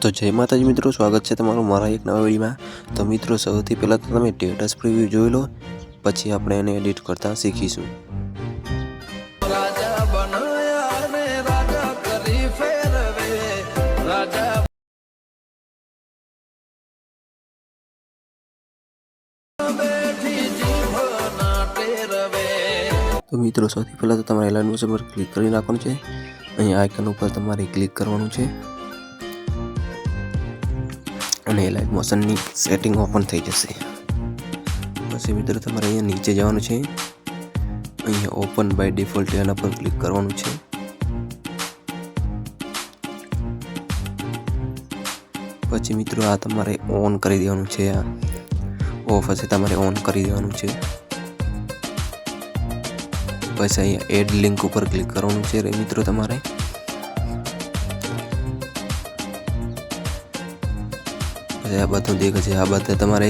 तो जय माताजी मित्रों, स्वागत है तमारुं मारा एक नवा विडियो में। तो मित्रों सौथी पहला तो तमे स्टेटस प्रीव्यू जोई लो, पछी आपणे एने एडिट करता शीखीशुं। तो मित्रों सौथी पहला तो तमारे एलाइन मोशन पर क्लिक करी नाखवानुं छे। अहीं आइकन पर तमारे क्लिक करवानुं छे અને લાઇટ મોશનની સેટિંગ ઓપન થઈ જશે। પછી મિત્રો તમારે અહીંયા નીચે જવાનું છે, અહીંયા ઓપન બાય ડિફોલ્ટ એના પર ક્લિક કરવાનું છે। પછી મિત્રો આ તમારે ઓન કરી દેવાનું છે, આ ઓફ હશે તમારે ઓન કરી દેવાનું છે। પછી અહીંયા એડ લિંક ઉપર ક્લિક કરવાનું છે મિત્રો તમારે। आ बधुं देखे छे, आ बधा तमारे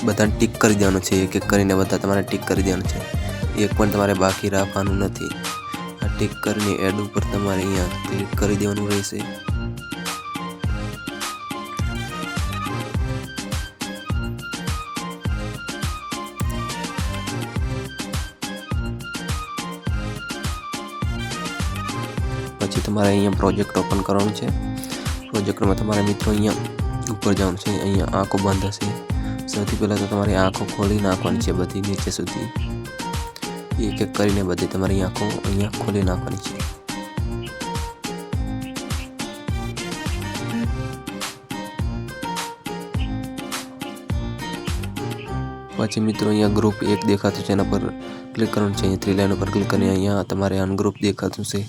बधाने टिक करी देवानुं छे। एक एक करीने बधा तमारे टिक करी देवानुं छे, एक पण तमारे बाकी राखवानुं नथी। आ टिक करीने एड उपर तमारे अहींया क्लिक करी देवानुं रहेशे। पछी तमारे अहींया प्रोजेक्ट ओपन करवानुं छे। प्रोजेक्ट में तमारे मित्रों अहींया ऊपर जाऊँ है, अँ आँखों बंद हे। सौथी पहला तो तमारी आँखों खोली नाखवानी है, बधी नीचे सुधी एक एक करीने बधी तमारी आँखों अहींया खोली नाखवानी है। पछी मित्रों अहींया ग्रुप एक देखातुं छे, एना पर क्लिक करवानुं छे। थ्री लाइन पर क्लिक करीने अहींया तमारे अनग्रुप देखातुं छे,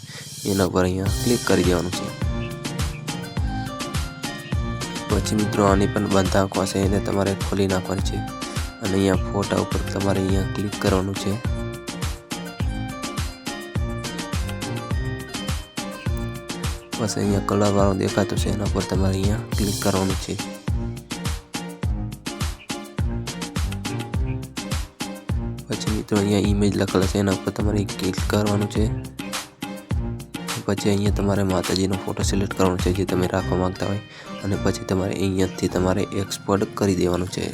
एना पर अहींया क्लिक करी देवानुं छे। पछी मित्रों आनी पण बंद आँखों छे, एने तमारे खोली नाखवानी छे अने अहींया फोटा उपर तमारे अहींया क्लिक करवानुं छे। बस अहींया कलर वाळो देखातो छे, एना पर तमारे अहींया क्लिक करवानुं छे। पछी मित्रों अहींया इमेज लखेल छे, एना पर तमारे क्लिक करवानुं छे। पछी अहींया तमारे माताजीनो फोटो सिलेक्ट करवानो छे जे तमे राखवा मांगता होय, अने पछी तमारे अहींयाथी तमारे एक्सपोर्ट करी देवानुं छे।